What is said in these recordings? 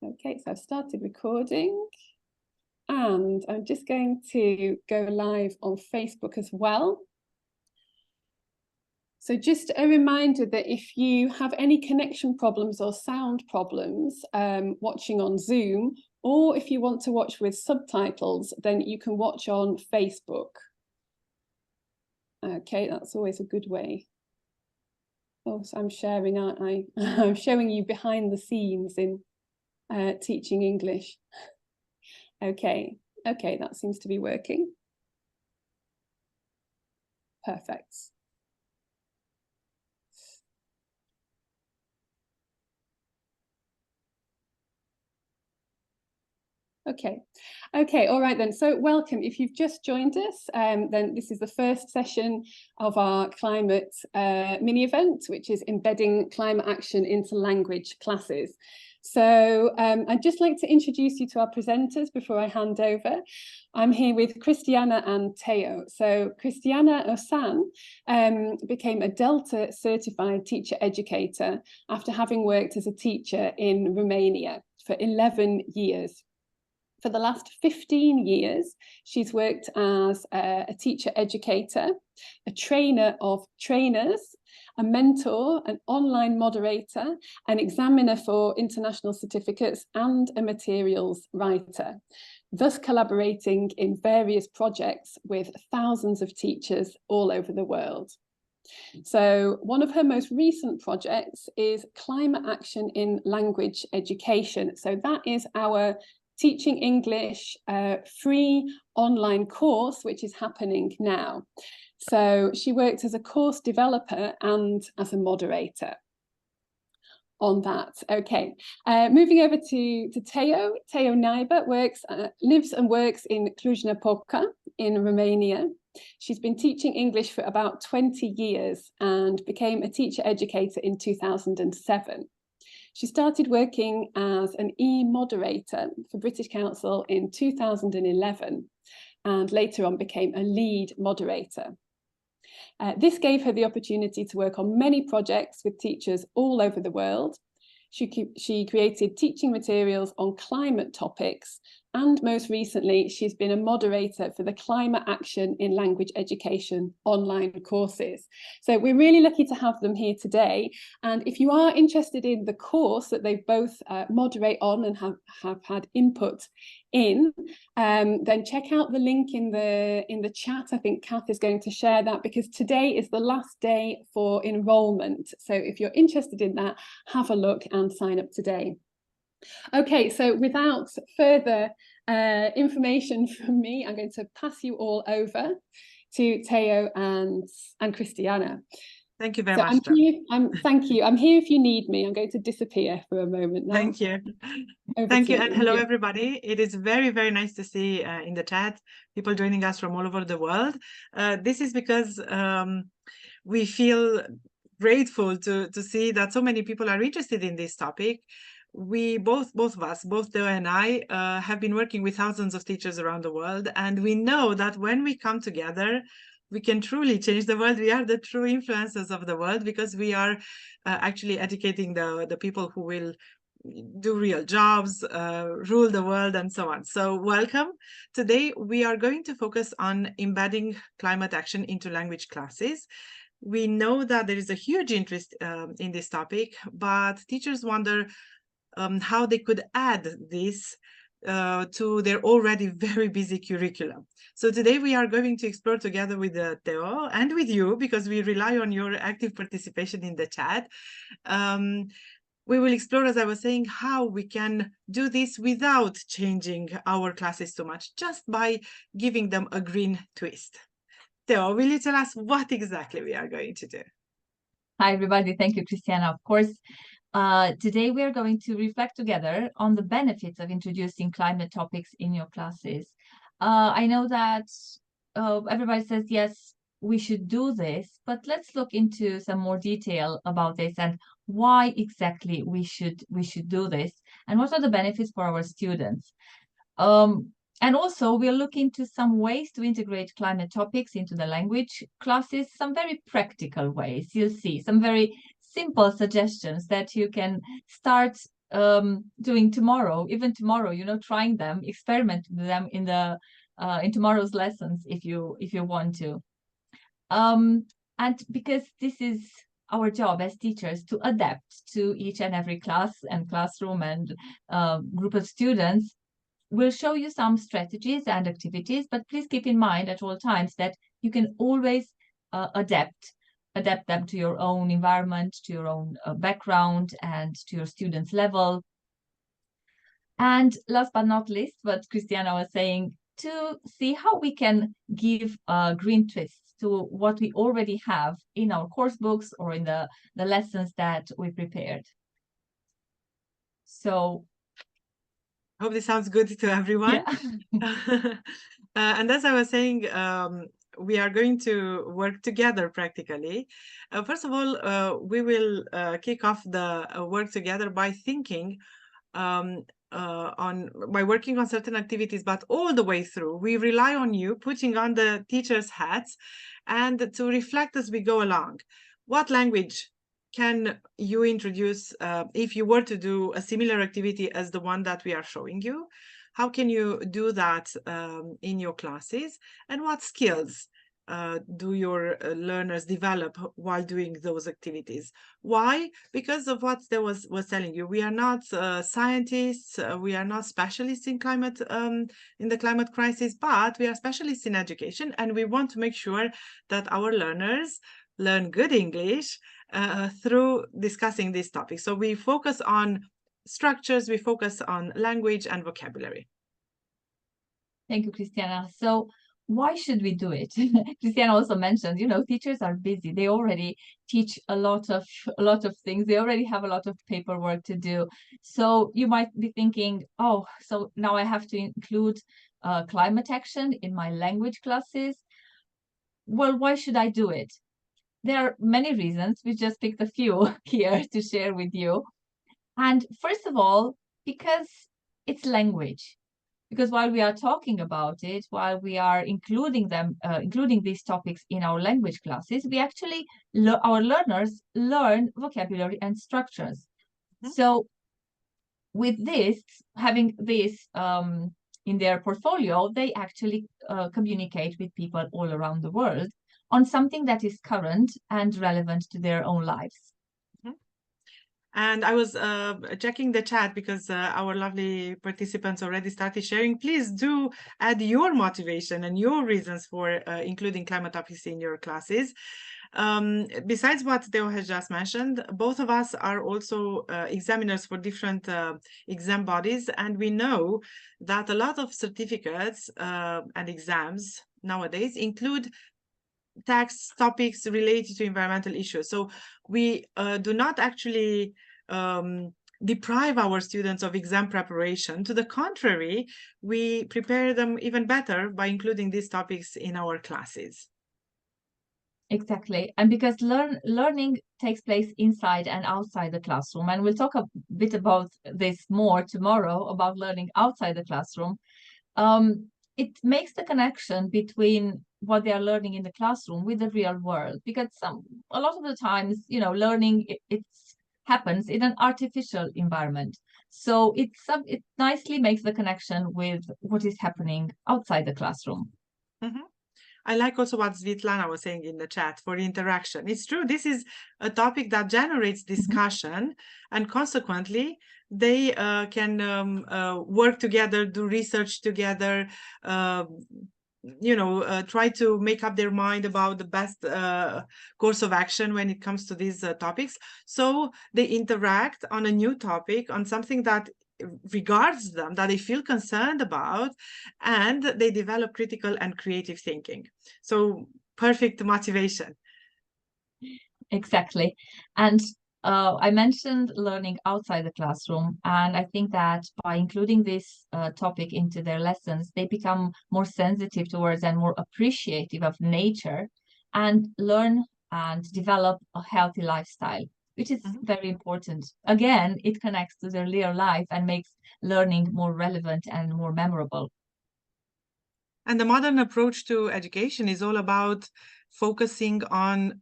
Okay, so I've started recording and I'm just going to go live on Facebook as well. So just a reminder that if you have any connection problems or sound problems watching on Zoom, or if you want to watch with subtitles, then you can watch on Facebook. Okay, that's always a good way. Oh, so I'm sharing, aren't I? I'm showing you behind the scenes in teaching English. Okay, that seems to be working. Perfect. Okay, all right then. So welcome. If you've just joined us, then this is the first session of our climate mini event, which is embedding climate action into language classes. So I'd just like to introduce you to our presenters before I hand over. I'm here with Cristiana and Theo. So Cristiana Osan became a Delta certified teacher educator after having worked as a teacher in Romania for 11 years. For the last 15 years, she's worked as a teacher educator, a trainer of trainers, a mentor, an online moderator, an examiner for international certificates, and a materials writer, thus collaborating in various projects with thousands of teachers all over the world. So one of her most recent projects is climate action in language education. So that is our Teaching English free online course, which is happening now. So she worked as a course developer and as a moderator on that. Okay, moving over to Theo. Theo Naiba lives and works in Cluj-Napoca in Romania. She's been teaching English for about 20 years and became a teacher educator in 2007. She started working as an e-moderator for British Council in 2011 and later on became a lead moderator. This gave her the opportunity to work on many projects with teachers all over the world. She created teaching materials on climate topics, and most recently, she's been a moderator for the Climate Action in Language Education online courses. So we're really lucky to have them here today. And if you are interested in the course that they both moderate on and have had input in, then check out the link in the chat. I think Kath is going to share that because today is the last day for enrollment. So if you're interested in that, have a look and sign up today. Okay, so without further information from me, I'm going to pass you all over to Theo and Cristiana. Thank you very much. Thank you. I'm here if you need me. I'm going to disappear for a moment now. Thank you. Thank you, and hello, everybody. It is very, very nice to see in the chat people joining us from all over the world. This is because we feel grateful to see that so many people are interested in this topic. We both of us, both Theo and I, have been working with thousands of teachers around the world, and we know that when we come together, we can truly change the world. We are the true influencers of the world because we are actually educating the people who will do real jobs, rule the world, and so on. So welcome. Today, we are going to focus on embedding climate action into language classes. We know that there is a huge interest in this topic, but teachers wonder how they could add this to their already very busy curriculum. So today we are going to explore together with Theo and with you, because we rely on your active participation in the chat. We will explore, as I was saying, how we can do this without changing our classes too much, just by giving them a green twist. Theo, will you tell us what exactly we are going to do? Hi, everybody. Thank you, Cristiana. Of course, today we are going to reflect together on the benefits of introducing climate topics in your classes. I know that everybody says, yes, we should do this, but let's look into some more detail about this and why exactly we should do this and what are the benefits for our students. And also we'll look into some ways to integrate climate topics into the language classes, some very practical ways. You'll see some very simple suggestions that you can start doing tomorrow, even tomorrow, you know, trying them, experiment with them in tomorrow's lessons if you want to. And because this is our job as teachers, to adapt to each and every class and classroom and group of students, we'll show you some strategies and activities, but please keep in mind at all times that you can always adapt them to your own environment, to your own background, and to your students' level. And last but not least, what Cristiana was saying, to see how we can give a green twist to what we already have in our course books or in the lessons that we prepared. So hope this sounds good to everyone. Yeah. And as I was saying, we are going to work together practically. First of all, we will kick off the work together by thinking by working on certain activities, but all the way through, we rely on you putting on the teacher's hats and to reflect as we go along. What language can you introduce if you were to do a similar activity as the one that we are showing you? How can you do that in your classes? And what skills do your learners develop while doing those activities? Why? Because of what they was telling you. We are not scientists, we are not specialists in climate in the climate crisis, but we are specialists in education, and we want to make sure that our learners learn good English through discussing these topics. So we focus on structures, we focus on language and vocabulary. Thank you, Cristiana. So why should we do it? Cristiana also mentioned, you know, teachers are busy. They already teach a lot of things. They already have a lot of paperwork to do. So you might be thinking, oh, so now I have to include climate action in my language classes. Well, why should I do it? There are many reasons. We just picked a few here to share with you. And first of all, because it's language. Because while we are talking about it, while we are including these topics in our language classes, we actually, our learners learn vocabulary and structures. Mm-hmm. So with this, having this in their portfolio, they actually communicate with people all around the world on something that is current and relevant to their own lives. And I was checking the chat because our lovely participants already started sharing. Please do add your motivation and your reasons for including climate topics in your classes. Besides what Theo has just mentioned, both of us are also examiners for different exam bodies, and we know that a lot of certificates and exams nowadays include text topics related to environmental issues. So we do not actually deprive our students of exam preparation. To the contrary, we prepare them even better by including these topics in our classes. Exactly. And because learning takes place inside and outside the classroom, and we'll talk a bit about this more tomorrow, about learning outside the classroom. It makes the connection between what they are learning in the classroom with the real world, because a lot of the times, you know, learning it happens in an artificial environment. So it nicely makes the connection with what is happening outside the classroom. Mm-hmm. I like also what Svetlana was saying in the chat for interaction. It's true, this is a topic that generates discussion, and consequently, they can work together, do research together, try to make up their mind about the best course of action when it comes to these topics. So they interact on a new topic, on something that regards them, that they feel concerned about, and they develop critical and creative thinking. So perfect motivation. Exactly. And I mentioned learning outside the classroom, and I think that by including this topic into their lessons, they become more sensitive towards and more appreciative of nature, and learn and develop a healthy lifestyle, which is very important. Again, it connects to their real life and makes learning more relevant and more memorable. And the modern approach to education is all about focusing on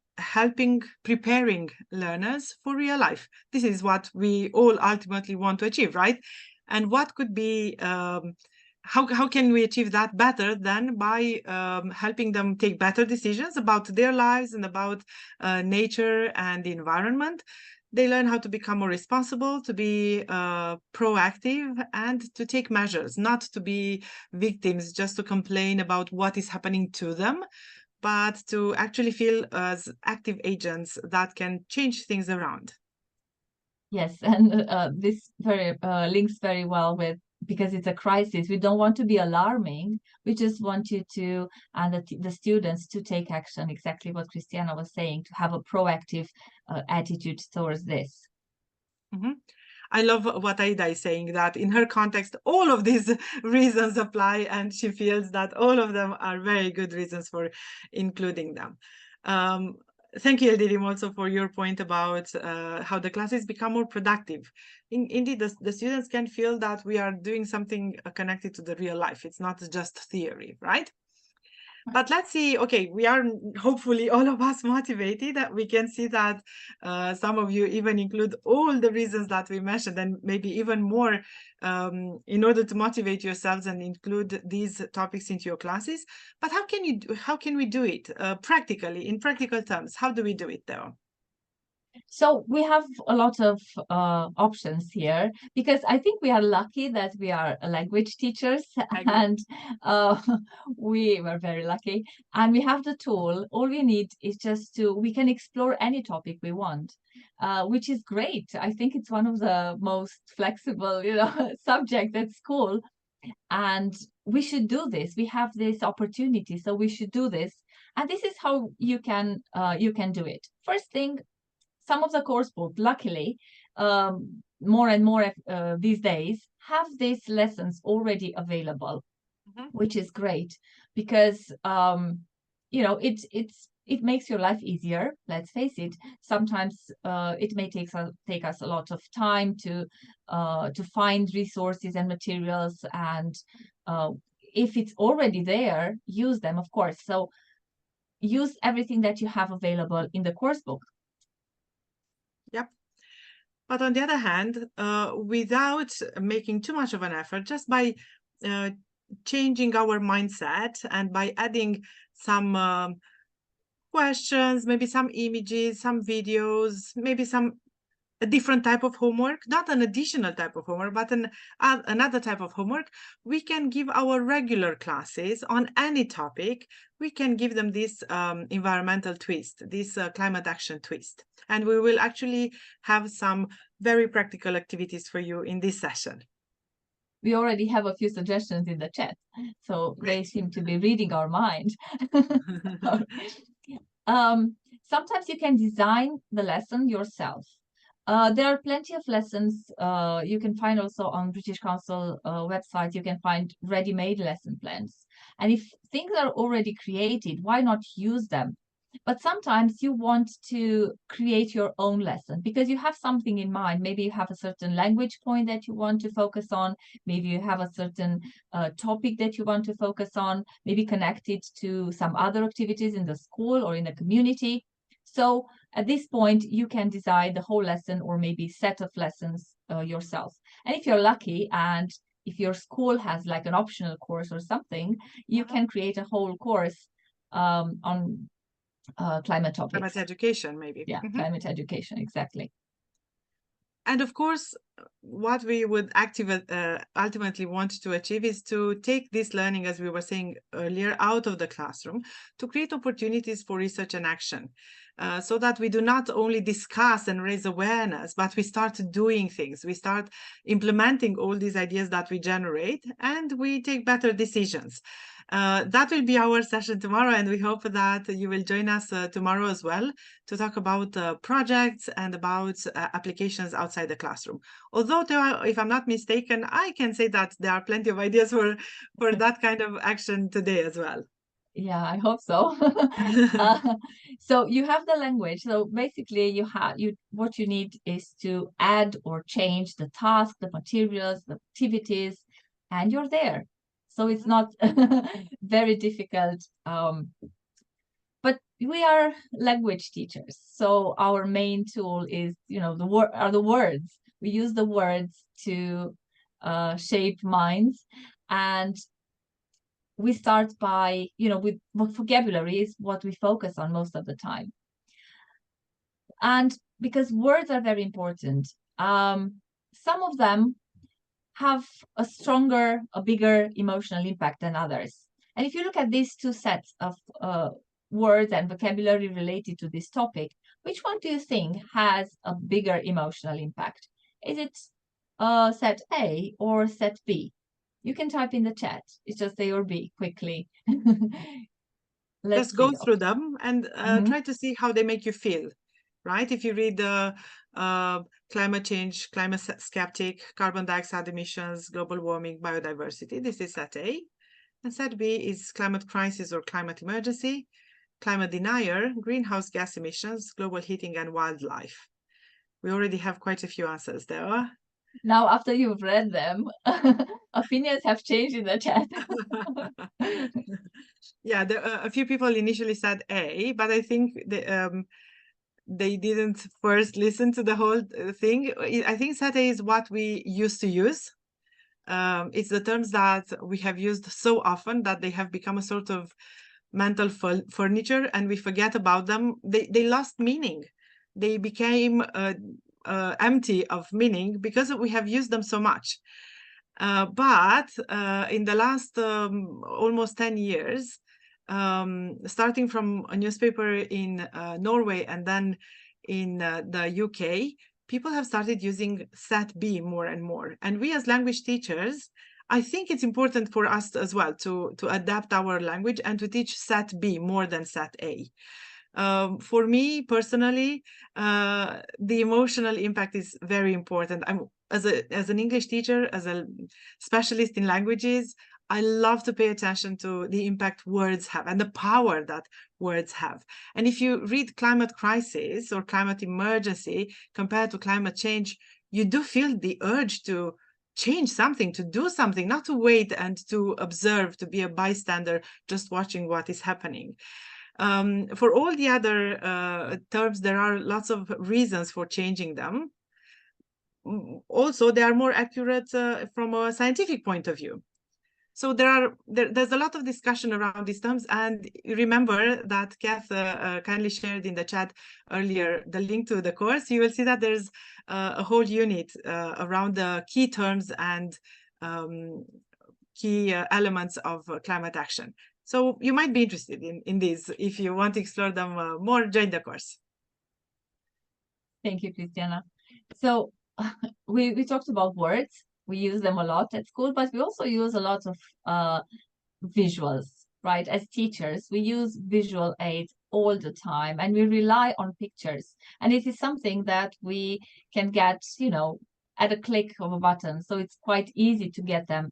preparing learners for real life. This is what we all ultimately want to achieve, right? And what could be, how can we achieve that better than by helping them take better decisions about their lives and about nature and the environment? They learn how to become more responsible, to be proactive, and to take measures, not to be victims, just to complain about what is happening to them, but to actually feel as active agents that can change things around. Yes, and this very links very well with, because it's a crisis. We don't want to be alarming. We just want you to, and the students, to take action, exactly what Cristiana was saying, to have a proactive attitude towards this. Mm-hmm. I love what Aida is saying, that in her context, all of these reasons apply, and she feels that all of them are very good reasons for including them. Thank you, Eldirim, also for your point about how the classes become more productive. Indeed, the students can feel that we are doing something connected to the real life. It's not just theory, right? But let's see, okay, we are hopefully all of us motivated. We can see that some of you even include all the reasons that we mentioned, and maybe even more, in order to motivate yourselves and include these topics into your classes. But how can we do it practically, in practical terms? How do we do it though? So we have a lot of options here, because I think we are lucky that we are language teachers, and we were very lucky, and we have the tool. All we need is we can explore any topic we want, which is great. I think it's one of the most flexible, subject at school, and we should do this. We have this opportunity, so we should do this. And this is how you can do it. First thing, some of the course books, luckily, more and more these days, have these lessons already available, which is great, because it makes your life easier. Let's face it. Sometimes it may take us a lot of time to find resources and materials, and if it's already there, use them, of course. So use everything that you have available in the course book. Yep. But on the other hand, without making too much of an effort, just by changing our mindset and by adding some questions, maybe some images, some videos, maybe a different type of homework, not an additional type of homework, but another type of homework, we can give our regular classes on any topic. We can give them this environmental twist, this climate action twist. And we will actually have some very practical activities for you in this session. We already have a few suggestions in the chat, so Great. They seem to be reading our mind. Sometimes you can design the lesson yourself. There are plenty of lessons you can find also on British Council website. You can find ready-made lesson plans. And if things are already created, why not use them? But sometimes you want to create your own lesson because you have something in mind. Maybe you have a certain language point that you want to focus on. Maybe you have a certain topic that you want to focus on, maybe connected to some other activities in the school or in the community. So at this point, you can design the whole lesson or maybe set of lessons yourself. And if you're lucky, and if your school has like an optional course or something, you can create a whole course on climate topics. Climate education, maybe. Yeah, climate education, exactly. And of course, what we would ultimately want to achieve is to take this learning, as we were saying earlier, out of the classroom to create opportunities for research and action, so that we do not only discuss and raise awareness, but we start doing things. We start implementing all these ideas that we generate, and we take better decisions. That will be our session tomorrow, and we hope that you will join us tomorrow as well to talk about projects and about applications outside the classroom. Although, if I'm not mistaken, I can say that there are plenty of ideas for that kind of action today as well. Yeah, I hope so. So you have the language. So basically, what you need is to add or change the task, the materials, the activities, and you're there. So it's not very difficult. But we are language teachers, so our main tool is, the words. We use the words to shape minds, and we start by, with vocabulary is what we focus on most of the time. And because words are very important, some of them have a bigger emotional impact than others. And if you look at these two sets of words and vocabulary related to this topic, which one do you think has a bigger emotional impact? Is it set A or set B? You can type in the chat. It's just A or B quickly. Let's go through them and try to see how they make you feel, right? If you read the climate change, climate skeptic, carbon dioxide emissions, global warming, biodiversity, this is set A. And set B is climate crisis or climate emergency, climate denier, greenhouse gas emissions, global heating, and wildlife. We already have quite a few answers there. Now, after you've read them, opinions have changed in the chat. Yeah, a few people initially said A, but I think they didn't first listen to the whole thing. I think set A is what we used to use. It's the terms that we have used so often that they have become a sort of mental furniture, and we forget about them. They lost meaning. They became empty of meaning because we have used them so much. But in the last almost 10 years, starting from a newspaper in Norway and then in the UK, people have started using set B more and more. And we as language teachers, I think it's important for us as well to adapt our language and to teach set B more than set A. For me personally, the emotional impact is very important. I'm as an English teacher, as a specialist in languages, I love to pay attention to the impact words have and the power that words have. And if you read climate crisis or climate emergency compared to climate change, you do feel the urge to change something, to do something, not to wait and to observe, to be a bystander, just watching what is happening. For all the other terms, there are lots of reasons for changing them. Also, they are more accurate from a scientific point of view. So there's a lot of discussion around these terms. And remember that Kath kindly shared in the chat earlier the link to the course. You will see that there's a whole unit around the key terms and key elements of climate action. So you might be interested in these. If you want to explore them more, join the course. Thank you, Cristiana. So we talked about words. We use them a lot at school, but we also use a lot of visuals, right? As teachers, we use visual aids all the time, and we rely on pictures. And it is something that we can get, at a click of a button. So it's quite easy to get them.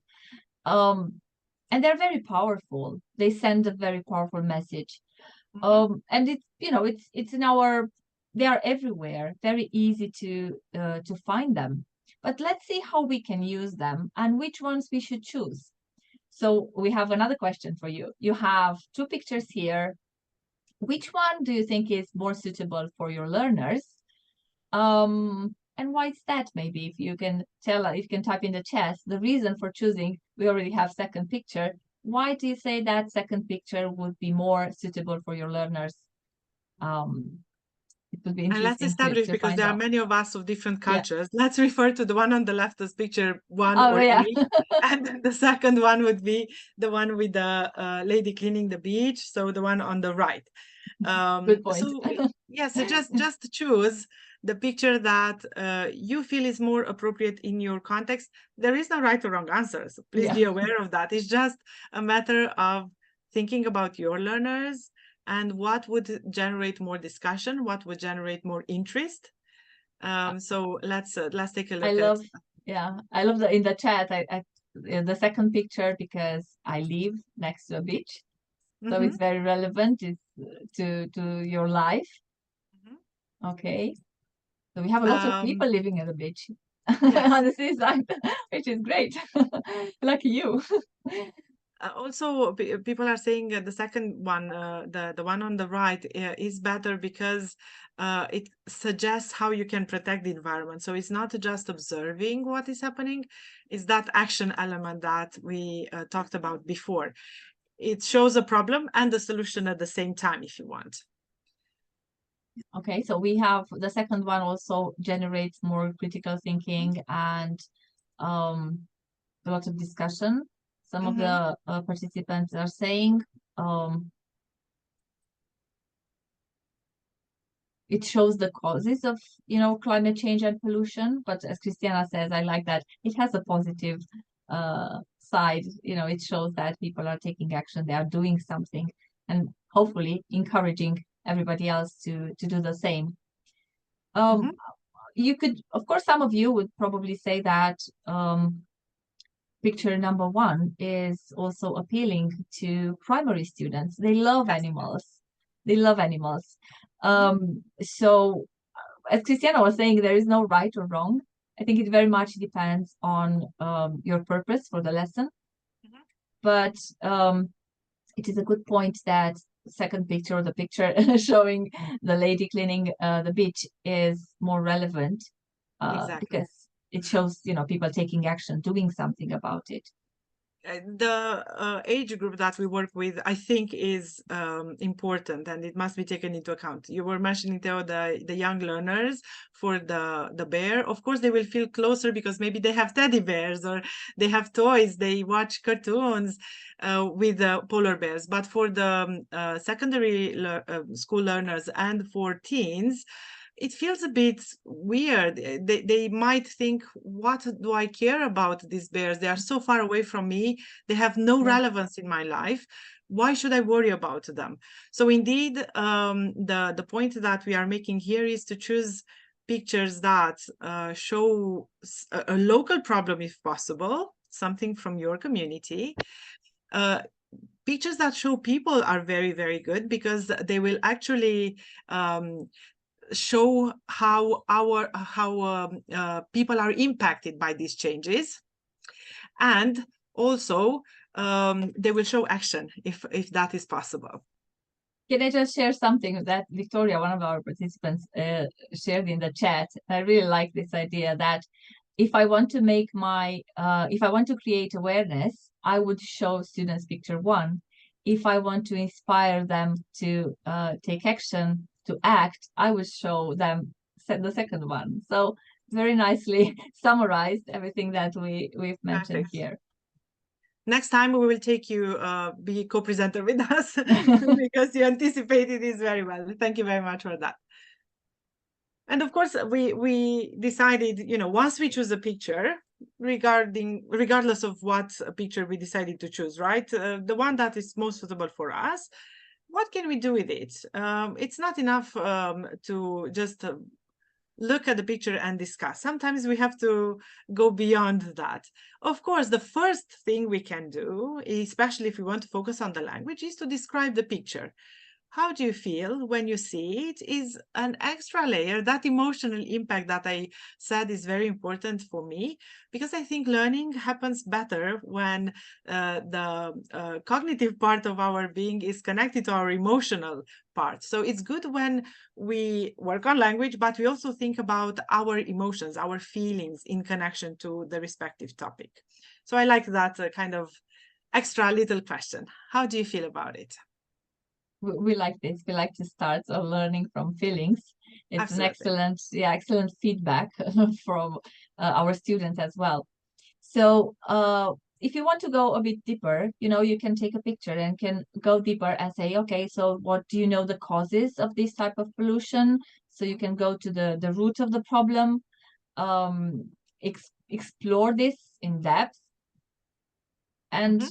And they're very powerful. They send a very powerful message. And it's in our, they are everywhere, very easy to find them. But let's see how we can use them and which ones we should choose. So we have another question for you. You have two pictures here. Which one do you think is more suitable for your learners? And why is that? Maybe if you can if you can type in the chat, the reason for choosing, we already have second picture. Why do you say that second picture would be more suitable for your learners? It would be interesting. And let's establish, because there are many of us of different cultures. Yeah. Let's refer to the one on the left as picture 1 or 3. And then the second one would be the one with the lady cleaning the beach. So the one on the right. Good point. So just choose the picture that you feel is more appropriate in your context. There is no right or wrong answer. So please be aware of that. It's just a matter of thinking about your learners and what would generate more discussion, what would generate more interest. So let's take a look. I love in the chat. The second picture, because I live next to a beach, so it's very relevant to your life. Okay, so we have a lot of people living at the beach on the seaside, which is great. Lucky you. Also, people are saying the second one, the one on the right, is better because it suggests how you can protect the environment. So it's not just observing what is happening, it's that action element that we talked about before. It shows a problem and the solution at the same time, if you want. Okay, so we have the second one also generates more critical thinking and a lot of discussion. Some of the participants are saying it shows the causes of, climate change and pollution. But as Cristiana says, I like that it has a positive side. It shows that people are taking action, they are doing something, and hopefully encouraging everybody else to do the same. You could, of course, some of you would probably say that picture number one is also appealing to primary students. They love animals. They love animals. So as Cristiana was saying, there is no right or wrong. I think it very much depends on your purpose for the lesson. But it is a good point that second picture, or the picture showing the lady cleaning the beach, is more relevant because it shows, people taking action, doing something about it. The age group that we work with, I think, is important, and it must be taken into account. You were mentioning, Theo, the young learners for the bear. Of course, they will feel closer because maybe they have teddy bears or they have toys. They watch cartoons with polar bears. But for the secondary school learners and for teens, it feels a bit weird. They might think, what do I care about these bears? They are so far away from me. They have no relevance in my life. Why should I worry about them? So indeed, the point that we are making here is to choose pictures that show a local problem, if possible, something from your community. Pictures that show people are very, very good because they will actually show how people are impacted by these changes, and also they will show action if that is possible. Can I just share something that Victoria, one of our participants, shared in the chat? I really like this idea that if I want to make if I want to create awareness, I would show students picture one. If I want to inspire them to take action, to act, I would show them the second one. So very nicely summarized everything that we've mentioned here. Next time we will take you be co-presenter with us because you anticipated this very well. Thank you very much for that. And of course, we decided, once we choose a picture, regardless of what picture we decided to choose, right? The one that is most suitable for us, what can we do with it? It's not enough to just look at the picture and discuss. Sometimes we have to go beyond that. Of course, the first thing we can do, especially if we want to focus on the language, is to describe the picture. How do you feel when you see it is an extra layer. That emotional impact that I said is very important for me, because I think learning happens better when the cognitive part of our being is connected to our emotional part. So it's good when we work on language, but we also think about our emotions, our feelings in connection to the respective topic. So I like that kind of extra little question. How do you feel about it? We like this. We like to start learning from feelings. It's Absolutely. an excellent feedback from our students as well. So if you want to go a bit deeper, you can take a picture and can go deeper and say, okay, so what do you know the causes of this type of pollution? So you can go to the root of the problem, explore this in depth, and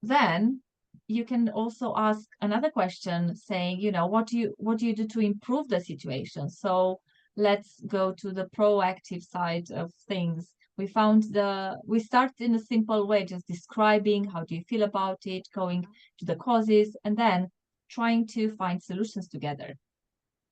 then you can also ask another question saying, what do you do to improve the situation? So let's go to the proactive side of things. We start in a simple way, just describing how do you feel about it, going to the causes, and then trying to find solutions together.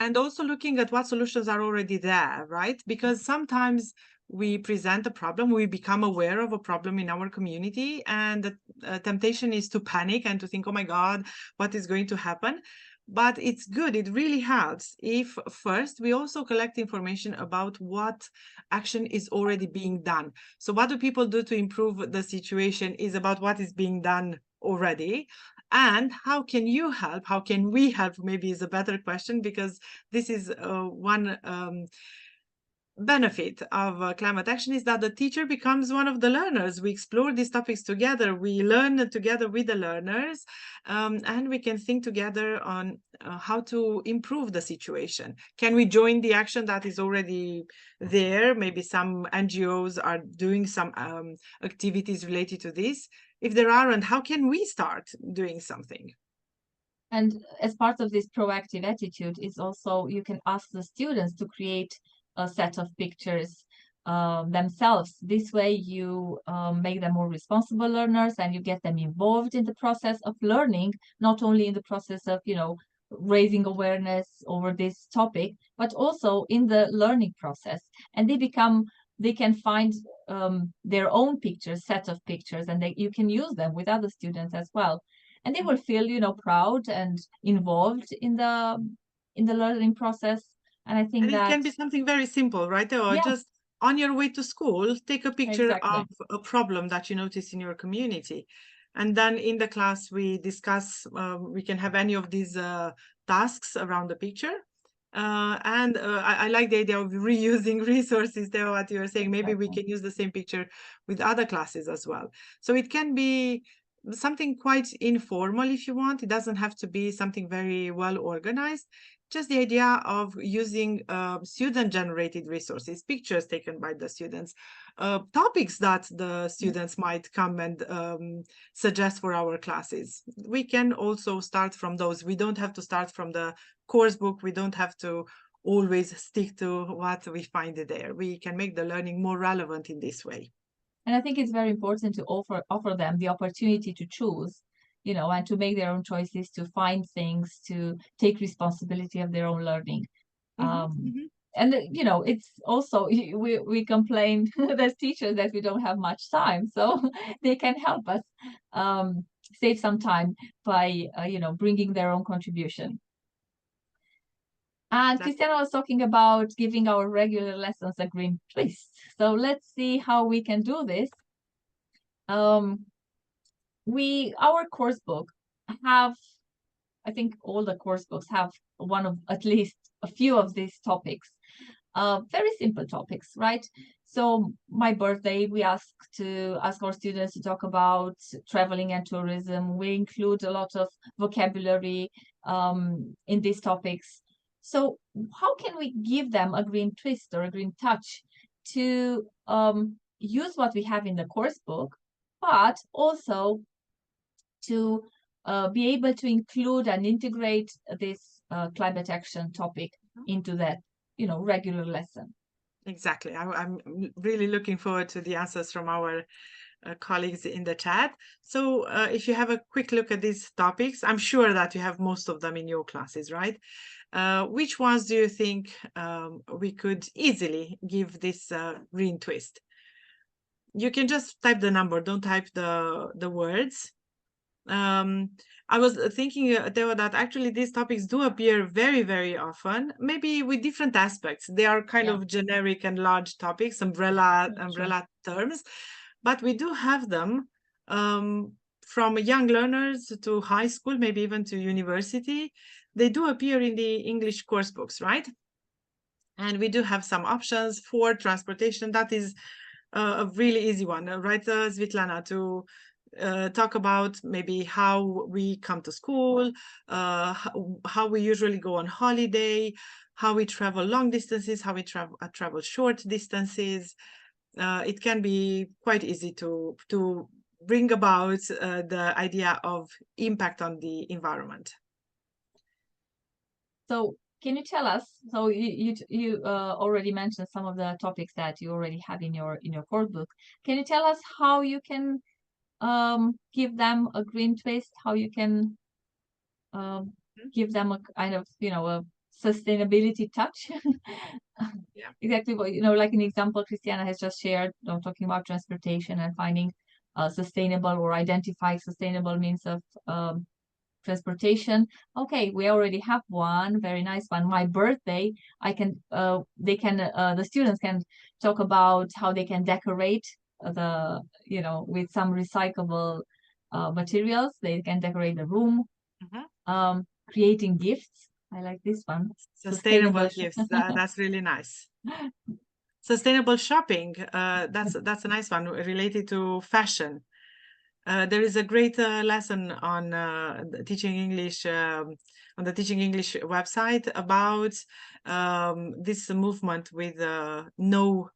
And also looking at what solutions are already there, right? Because sometimes we present a problem, we become aware of a problem in our community, and the temptation is to panic and to think, oh my God, what is going to happen? But it's good, it really helps if first we also collect information about what action is already being done. So what do people do to improve the situation is about what is being done already. And how can you help? How can we help? Maybe is a better question, because this is one benefit of climate action is that the teacher becomes one of the learners. We explore these topics together. We learn together with the learners, and we can think together on how to improve the situation. Can we join the action that is already there? Maybe some NGOs are doing some activities related to this. If there aren't, how can we start doing something? And as part of this proactive attitude is also, you can ask the students to create a set of pictures themselves. This way you make them more responsible learners, and you get them involved in the process of learning, not only in the process of, you know, raising awareness over this topic, but also in the learning process. And they can find their own pictures, set of pictures, and you can use them with other students as well. And they will feel, you know, proud and involved in the learning process. And I think it can be something very simple, right? Or just on your way to school, take a picture of a problem that you notice in your community. And then in the class, we discuss, we can have any of these tasks around the picture. I like the idea of reusing resources there, what you were saying. Maybe we can use the same picture with other classes as well. So it can be something quite informal if you want. It doesn't have to be something very well organized. Just the idea of using student-generated resources, pictures taken by the students, topics that the students might come and suggest for our classes. We can also start from those. We don't have to start from the course book. We don't have to always stick to what we find there. We can make the learning more relevant in this way. And I think it's very important to offer them the opportunity to choose, you know, and to make their own choices, to find things, to take responsibility of their own learning. And, you know, it's also, we complain as teachers that we don't have much time. So they can help us save some time by, you know, bringing their own contribution. And Cristiana was talking about giving our regular lessons a green twist. So let's see how we can do this. Our course book have, I think all the course books have at least a few of these topics. Very simple topics, right? So my birthday, we ask our students to talk about traveling and tourism. We include a lot of vocabulary in these topics. So how can we give them a green twist or a green touch to use what we have in the course book, but also to be able to include and integrate this climate action topic into that, you know, regular lesson? Exactly. I'm really looking forward to the answers from our colleagues in the chat. So if you have a quick look at these topics, I'm sure that you have most of them in your classes, right? Which ones do you think we could easily give this green twist? You can just type the number, don't type the words. I was thinking, Theo, that actually these topics do appear very, very often, maybe with different aspects. They are kind of generic and large topics, umbrella terms, but we do have them from young learners to high school, maybe even to university. They do appear in the English course books, right? And we do have some options for transportation. That is a really easy one, right, Svitlana, to talk about maybe how we come to school, how we usually go on holiday, how we travel long distances, how we travel short distances. It can be quite easy to bring about the idea of impact on the environment. So can you tell us, so you already mentioned some of the topics that you already have in your course book. Can you tell us how you can give them a green twist, how you can give them a kind of, you know, sustainability touch. Yeah. Exactly what, like an example Cristiana has just shared, talking about transportation and finding sustainable or identifying sustainable means of transportation. Okay, we already have one very nice one. My birthday, the students can talk about how they can decorate with some recyclable materials. They can decorate the room. Creating gifts. I like this one. Sustainable gifts. That's really nice. Sustainable shopping. That's a nice one related to fashion. There is a great lesson on Teaching English on the Teaching English website about this movement with no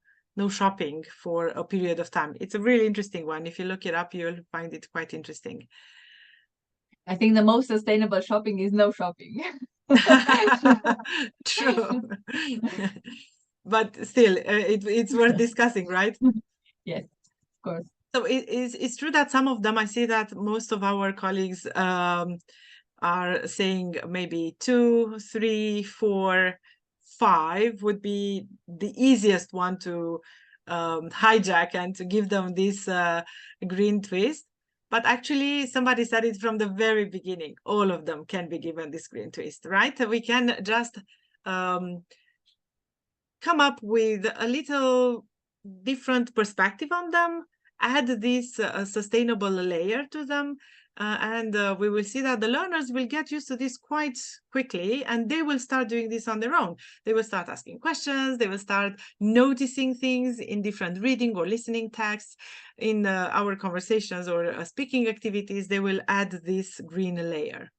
shopping for a period of time. It's a really interesting one. If you look it up, you'll find it quite interesting. I think the most sustainable shopping is no shopping. True. But still, it's worth discussing, right? Yes, of course. So it's true that some of them, I see that most of our colleagues are saying maybe 2, 3, 4, 5 would be the easiest one to hijack and to give them this green twist. But actually, somebody said it from the very beginning. All of them can be given this green twist, right? We can just come up with a little different perspective on them, add this sustainable layer to them, and we will see that the learners will get used to this quite quickly, and they will start doing this on their own. They will start asking questions, they will start noticing things in different reading or listening texts, in our conversations or speaking activities. They will add this green layer.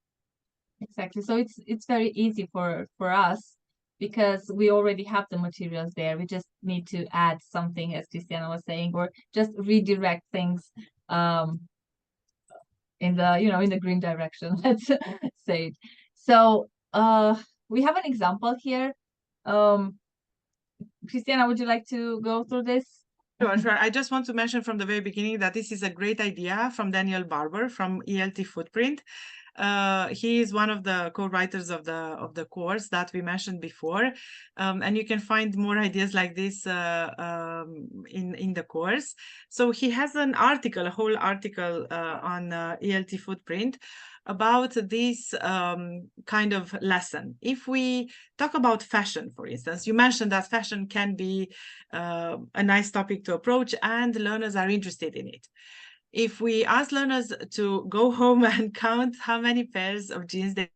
Exactly. So it's very easy for us, because we already have the materials there. We just need to add something, as Cristiana was saying, or just redirect things in the green direction, let's say it. So we have an example here. Cristiana, would you like to go through this? Sure. I just want to mention from the very beginning that this is a great idea from Daniel Barber from ELT Footprint. He is one of the co-writers of the course that we mentioned before, and you can find more ideas like this in the course. So he has a whole article on ELT Footprint about this kind of lesson. If we talk about fashion, for instance, you mentioned that fashion can be a nice topic to approach, and learners are interested in it. If we ask learners to go home and count how many pairs of jeans they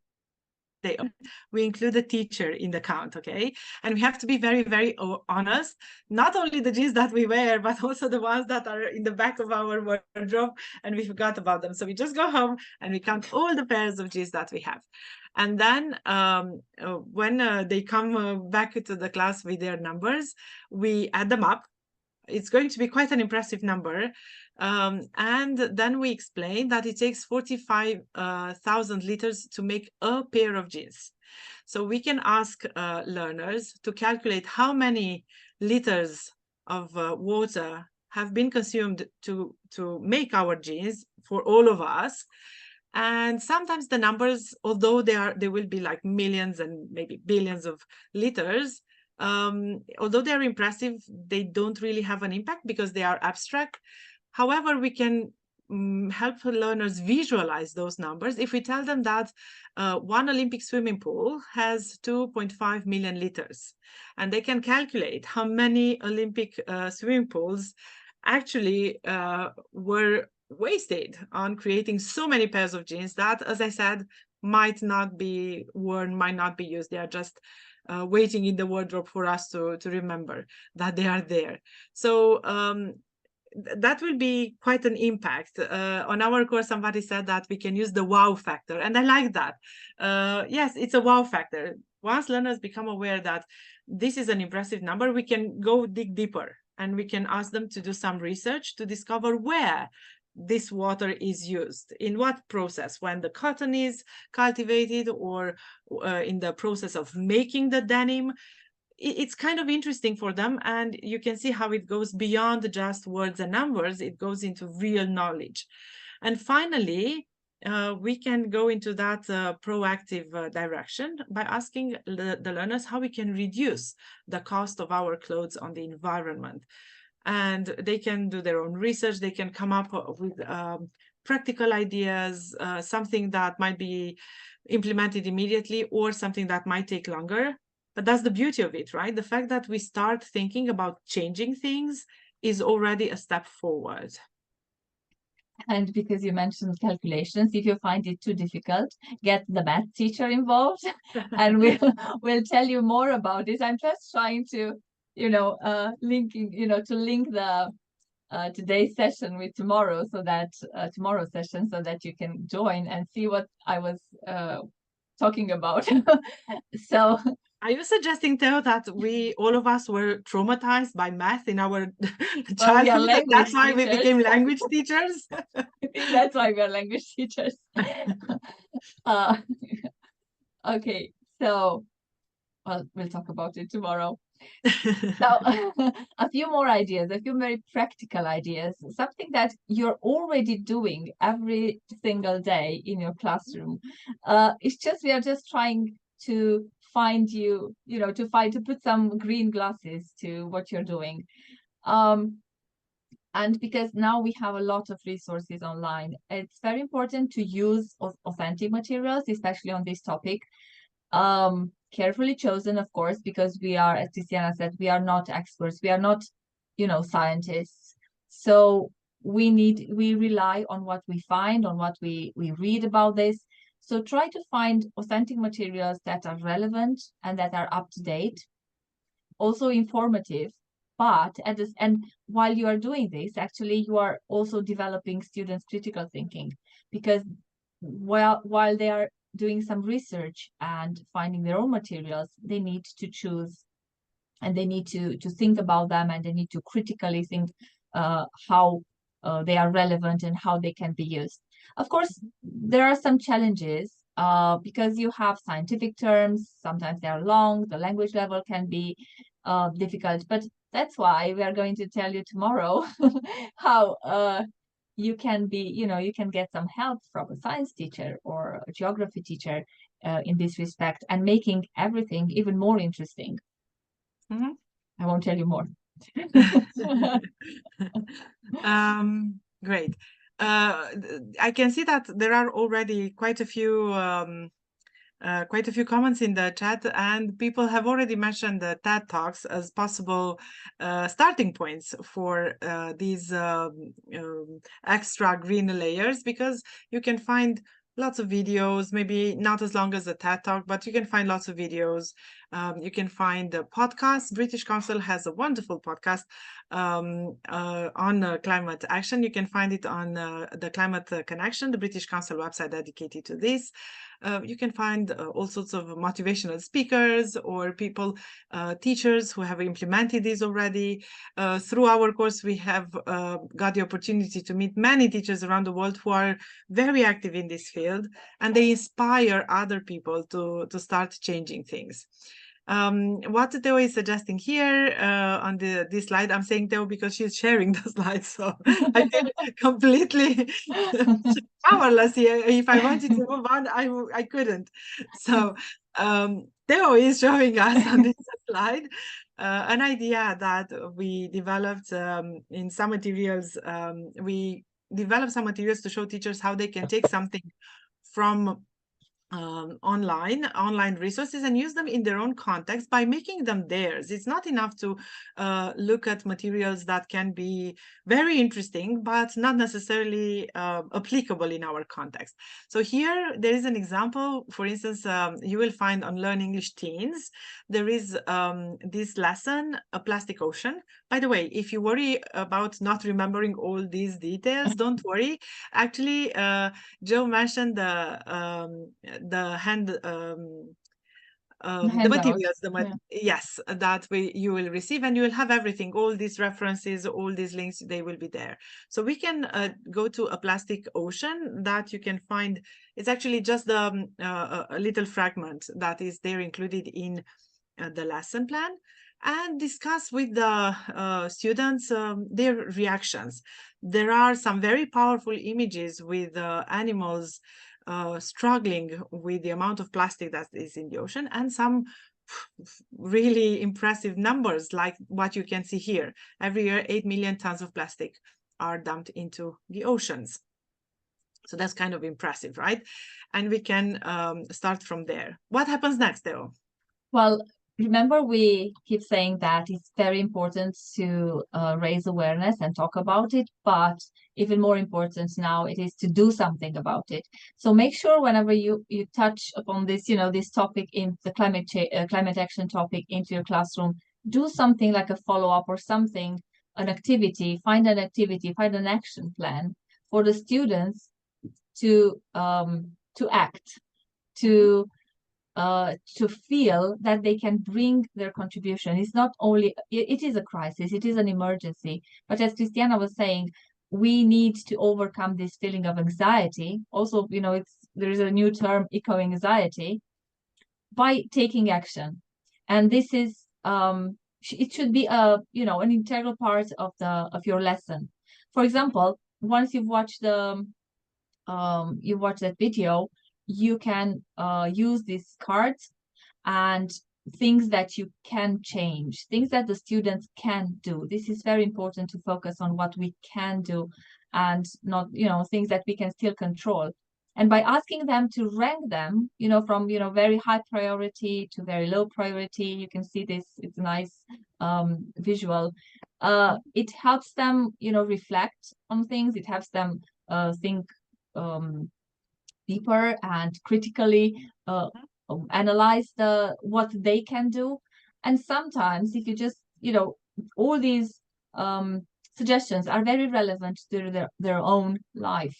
own, we include the teacher in the count, okay? And we have to be very, very honest, not only the jeans that we wear, but also the ones that are in the back of our wardrobe and we forgot about them. So we just go home and we count all the pairs of jeans that we have. And then when they come back to the class with their numbers, we add them up. It's going to be quite an impressive number. And then we explain that it takes 45,000 liters to make a pair of jeans. So we can ask learners to calculate how many liters of water have been consumed to make our jeans for all of us. And sometimes the numbers, although they will be like millions and maybe billions of liters, although they are impressive, they don't really have an impact because they are abstract. However, we can help learners visualize those numbers if we tell them that one Olympic swimming pool has 2.5 million liters, and they can calculate how many Olympic swimming pools actually were wasted on creating so many pairs of jeans that, as I said, might not be worn, might not be used. They are just waiting in the wardrobe for us to remember that they are there. So that will be quite an impact. On our course, somebody said that we can use the wow factor, and I like that. Yes, it's a wow factor. Once learners become aware that this is an impressive number, we can go dig deeper and we can ask them to do some research to discover where this water is used, in what process, when the cotton is cultivated or in the process of making the denim. It's kind of interesting for them, and you can see how it goes beyond just words and numbers. It goes into real knowledge. And finally, we can go into that proactive direction by asking the learners how we can reduce the cost of our clothes on the environment. And they can do their own research. They can come up with practical ideas, something that might be implemented immediately or something that might take longer. But that's the beauty of it, right? The fact that we start thinking about changing things is already a step forward. And because you mentioned calculations, if you find it too difficult, get the math teacher involved and we'll tell you more about it. I'm just trying to, link the today's session with tomorrow, so that tomorrow's session, so that you can join and see what I was talking about. So are you suggesting, Theo, that all of us were traumatized by math in our childhood? That's why we became language teachers? I think that's why we are language teachers. Okay, so we'll talk about it tomorrow. So a few more ideas, a few very practical ideas, something that you're already doing every single day in your classroom. We are just trying to find to put some green glasses to what you're doing. And because now we have a lot of resources online, it's very important to use authentic materials, especially on this topic. Carefully chosen, of course, because we are, as Cristiana said, we are not experts. We are not, scientists. So we rely on what we find, on what we read about this. So try to find authentic materials that are relevant and that are up to date, also informative. But and while you are doing this, actually, you are also developing students' critical thinking, because while they are doing some research and finding their own materials, they need to choose and they need to think about them, and they need to critically think how they are relevant and how they can be used. Of course, there are some challenges because you have scientific terms, sometimes they are long, the language level can be difficult, but that's why we are going to tell you tomorrow how you can you can get some help from a science teacher or a geography teacher in this respect, and making everything even more interesting. Mm-hmm. I won't tell you more. Great. I can see that there are already quite a few comments in the chat, and people have already mentioned the TED Talks as possible starting points for these extra green layers, because you can find lots of videos, maybe not as long as a TED Talk, but you can find lots of videos. You can find the podcast. British Council has a wonderful podcast on climate action. You can find it on the Climate Connection, the British Council website dedicated to this. You can find all sorts of motivational speakers or people, teachers who have implemented this already. Through our course, we have got the opportunity to meet many teachers around the world who are very active in this field, and they inspire other people to start changing things. What Theo is suggesting here on this slide, I'm saying Theo because she's sharing the slides, so I feel completely powerless here. If I wanted to move on, I couldn't. So Theo is showing us on this slide an idea that we developed in some materials. We developed some materials to show teachers how they can take something from online resources and use them in their own context by making them theirs. It's not enough to look at materials that can be very interesting, but not necessarily applicable in our context. So here there is an example. For instance, you will find on Learn English Teens, there is this lesson, A Plastic Ocean. By the way, if you worry about not remembering all these details, don't worry. Actually, Joe mentioned the materials, yes, that you will receive, and you will have everything, all these references, all these links, they will be there. So we can go to A Plastic Ocean that you can find. It's actually just a little fragment that is there included in the lesson plan. and discuss with the students their reactions. There are some very powerful images with animals struggling with the amount of plastic that is in the ocean, and some really impressive numbers like what you can see here. Every year, 8 million tons of plastic are dumped into the oceans. So that's kind of impressive, right? And we can start from there. What happens next, Theo? Well, remember, we keep saying that it's very important to raise awareness and talk about it, but even more important now it is to do something about it. So make sure whenever you touch upon this, this topic in the climate action topic into your classroom, do something like a follow-up or something, an activity, find an action plan for the students to act, to feel that they can bring their contribution. It's not only, it is a crisis, it is an emergency, but as Cristiana was saying, we need to overcome this feeling of anxiety. Also, there is a new term, eco-anxiety, by taking action. And this is, it should be an integral part of your lesson. For example, once you've watched that video, you can use these cards and things that you can change, things that the students can do. This is very important, to focus on what we can do and not, things that we can still control. And by asking them to rank them, from, very high priority to very low priority, you can see this, it's a nice visual. It helps them, reflect on things. It helps them think deeper and critically analyze what they can do. And sometimes, if you just, all these suggestions are very relevant to their own life.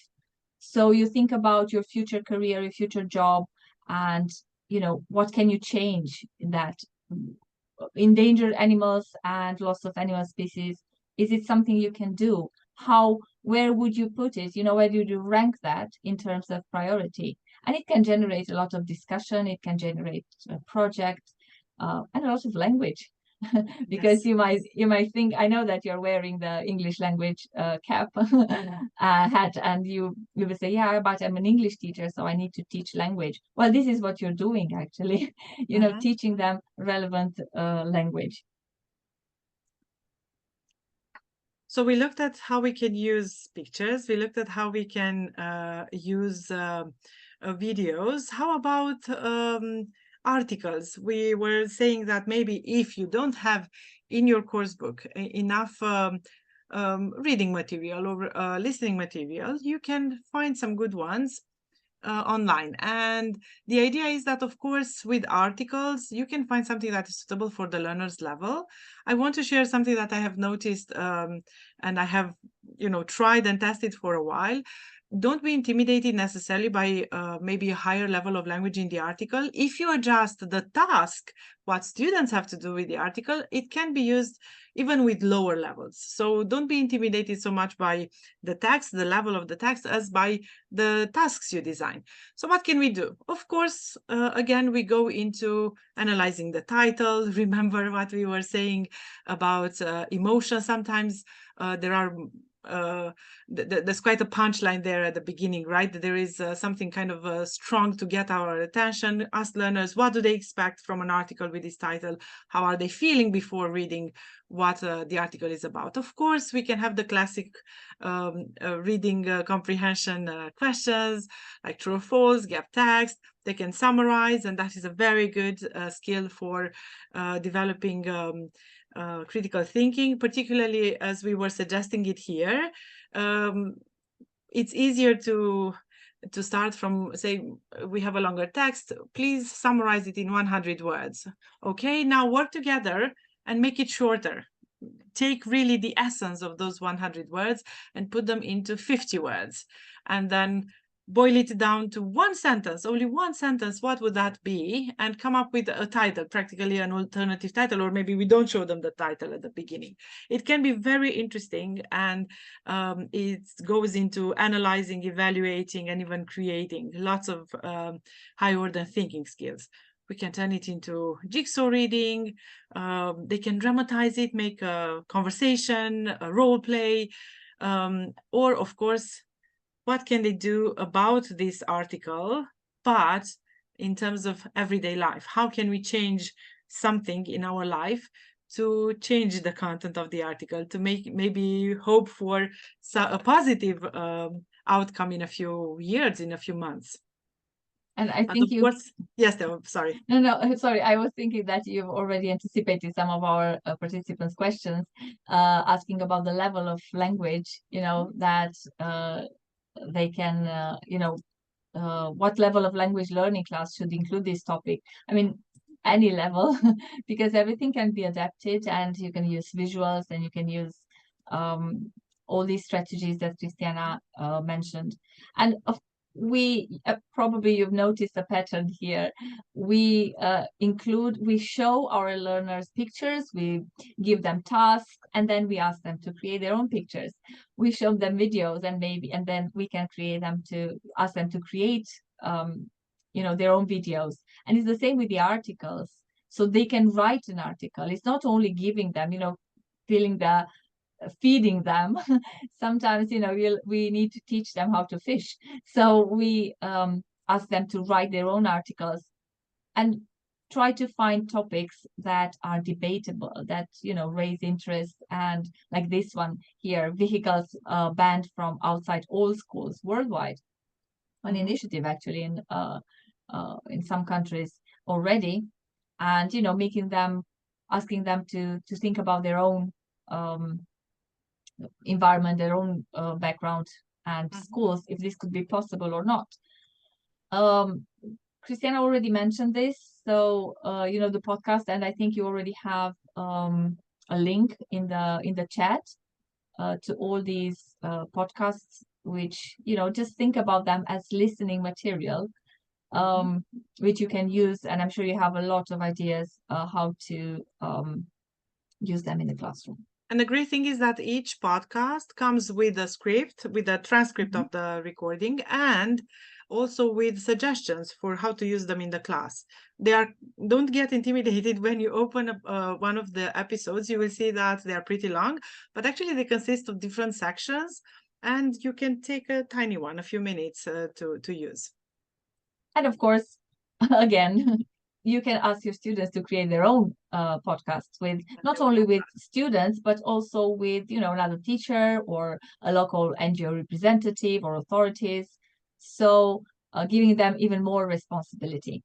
So you think about your future career, your future job, and what can you change in that? Endangered animals and loss of animal species, is it something you can do? Where would you put it? Where do you rank that in terms of priority? And it can generate a lot of discussion. It can generate a project and a lot of language. Because yes, you might think, I know that you're wearing the English language cap hat, and you will say, yeah, but I'm an English teacher, so I need to teach language. Well, this is what you're doing, actually. Teaching them relevant language. So we looked at how we can use pictures. We looked at how we can use videos. How about articles? We were saying that maybe if you don't have in your course book enough reading material or listening material, you can find some good ones online. And the idea is that, of course, with articles, you can find something that is suitable for the learner's level. I want to share something that I have noticed and I have, tried and tested for a while. Don't be intimidated necessarily by maybe a higher level of language in the article. If you adjust the task, what students have to do with the article, it can be used even with lower levels. So don't be intimidated so much by the text, the level of the text, as by the tasks you design. So what can we do? Of course, again, we go into analyzing the title. Remember what we were saying about emotion. Sometimes there are there's quite a punchline there at the beginning, right? There is something kind of strong to get our attention. Ask learners, what do they expect from an article with this title? How are they feeling before reading what the article is about? Of course, we can have the classic reading comprehension questions like true or false, gap text. They can summarize, and that is a very good skill for developing critical thinking, particularly as we were suggesting it here. It's easier to start from, say, we have a longer text, please summarize it in 100 words. Okay, now work together and make it shorter. Take really the essence of those 100 words and put them into 50 words. And then boil it down to one sentence, only one sentence. What would that be? And come up with a title, practically an alternative title, or maybe we don't show them the title at the beginning. It can be very interesting, and it goes into analyzing, evaluating, and even creating lots of high order thinking skills. We can turn it into jigsaw reading. They can dramatize it, make a conversation, a role play, or of course, what can they do about this article, but in terms of everyday life? How can we change something in our life to change the content of the article, to make maybe hope for a positive outcome in a few years, in a few months? And I think of course, yes, sorry. No, sorry. I was thinking that you've already anticipated some of our participants' questions, asking about the level of language, that they can, what level of language learning class should include this topic. I mean, any level, because everything can be adapted, and you can use visuals, and you can use all these strategies that Cristiana mentioned. And probably you've noticed a pattern here. We show our learners pictures, we give them tasks, and then we ask them to create their own pictures. We show them videos, and then we can ask them to create their own videos. And it's the same with the articles. So they can write an article. It's not only giving them, feeding them. Sometimes we need to teach them how to fish, so we ask them to write their own articles and try to find topics that are debatable, that raise interest. And like this one here, vehicles banned from outside all schools worldwide, an initiative actually in some countries already. And asking them to think about their own environment, their own background and schools, if this could be possible or not. Cristiana already mentioned this, so the podcast, and I think you already have a link in the chat to all these podcasts, which just think about them as listening material, which you can use, and I'm sure you have a lot of ideas how to use them in the classroom. And the great thing is that each podcast comes with a script, with a transcript of the recording, and also with suggestions for how to use them in the class. Don't get intimidated when you open one of the episodes. You will see that they are pretty long, but actually they consist of different sections, and you can take a tiny one, a few minutes to use. And of course, again, you can ask your students to create their own podcasts, with not only with students, but also with another teacher or a local NGO representative or authorities. So giving them even more responsibility.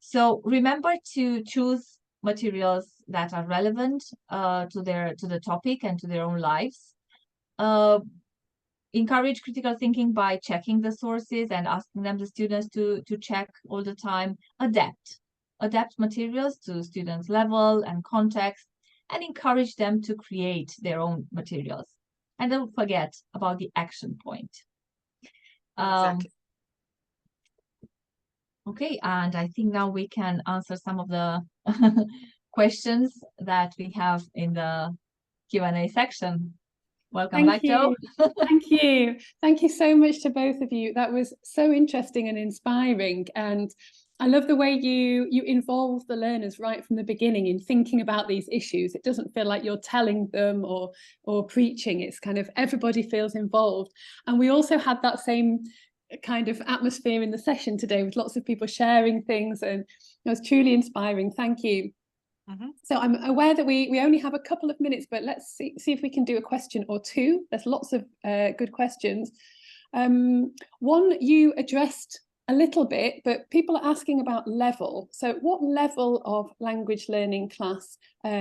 So remember to choose materials that are relevant to the topic and to their own lives. Encourage critical thinking by checking the sources and asking the students to check all the time. Adapt materials to students' level and context, and encourage them to create their own materials. And don't forget about the action point. Exactly. Okay, and I think now we can answer some of the questions that we have in the Q&A section. Welcome back, Jo. Thank you. Thank you so much to both of you. That was so interesting and inspiring. And I love the way you involve the learners right from the beginning in thinking about these issues. It doesn't feel like you're telling them or preaching. It's kind of everybody feels involved. And we also had that same kind of atmosphere in the session today, with lots of people sharing things, and it was truly inspiring. Thank you. So I'm aware that we only have a couple of minutes, but let's see if we can do a question or two. There's lots of good questions. One you addressed a little bit, but people are asking about level. So what level of language learning class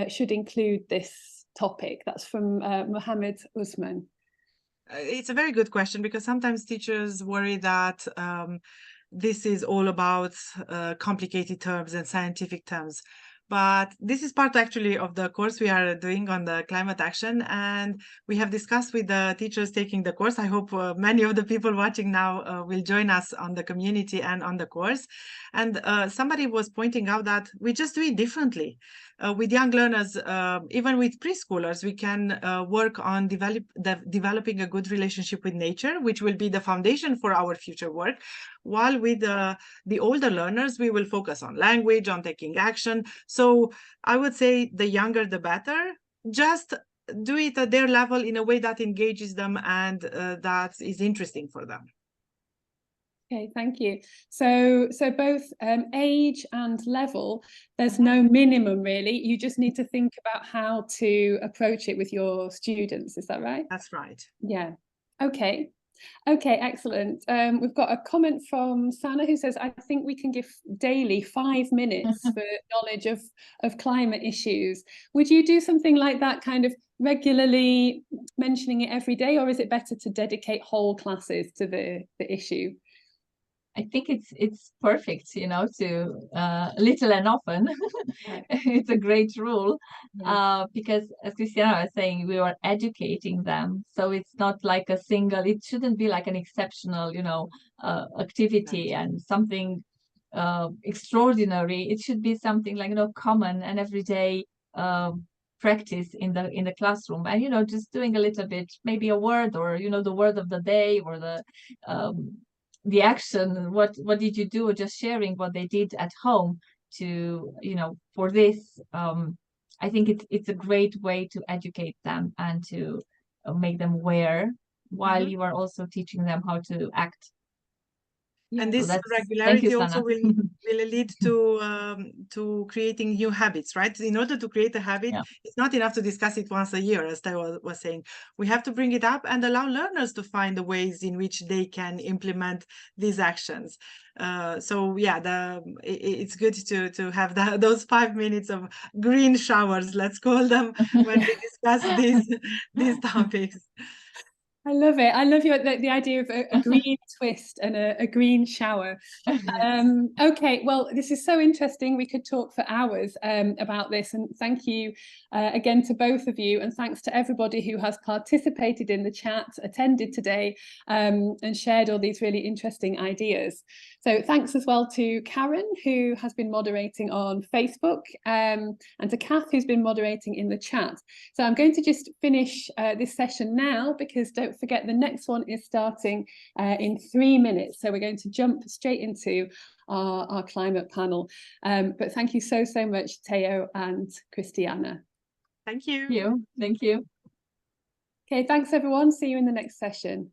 should include this topic? That's from Mohammed Usman. It's a very good question, because sometimes teachers worry that this is all about complicated terms and scientific terms. But this is part actually of the course we are doing on the climate action, and we have discussed with the teachers taking the course. I hope many of the people watching now will join us on the community and on the course. And somebody was pointing out that we just do it differently. with young learners, even with preschoolers, we can work on developing a good relationship with nature, which will be the foundation for our future work. While with the older learners, we will focus on language, on taking action. So I would say the younger, the better. Just do it at their level in a way that engages them and that is interesting for them. Okay, thank you. So both age and level, there's no minimum really. You just need to think about how to approach it with your students. Is that right? That's right. Yeah. Okay. Okay, excellent. We've got a comment from Sana who says, I think we can give daily 5 minutes for knowledge of climate issues. Would you do something like that, kind of regularly mentioning it every day, or is it better to dedicate whole classes to the issue? I think it's perfect, you know, to little and often. It's a great rule, because as Cristiana was saying, we are educating them. So it's not like a single, it shouldn't be like an exceptional, you know, activity and something extraordinary. It should be something like, you know, common and everyday practice in the classroom. And, you know, just doing a little bit, maybe a word, or, you know, the word of the day, or the action, what did you do, or just sharing what they did at home to, you know, for this. I think it's a great way to educate them and to make them aware while you are also teaching them how to act. And this regularity also will lead to creating new habits, right? In order to create a habit, it's not enough to discuss it once a year, as I was saying. We have to bring it up and allow learners to find the ways in which they can implement these actions. So yeah, it's good to have those 5 minutes of green showers, let's call them, when we discuss these topics. I love it. I love the idea of a green twist and a green shower. Okay, well, this is so interesting. We could talk for hours about this. And thank you again to both of you. And thanks to everybody who has participated in the chat, attended today, and shared all these really interesting ideas. So thanks as well to Karen, who has been moderating on Facebook, and to Kath, who's been moderating in the chat. So I'm going to just finish this session now, because don't forget the next one is starting in 3 minutes. So we're going to jump straight into our climate panel. But thank you so much, Teo and Cristiana. Thank you. Thank you. Okay, thanks everyone. See you in the next session.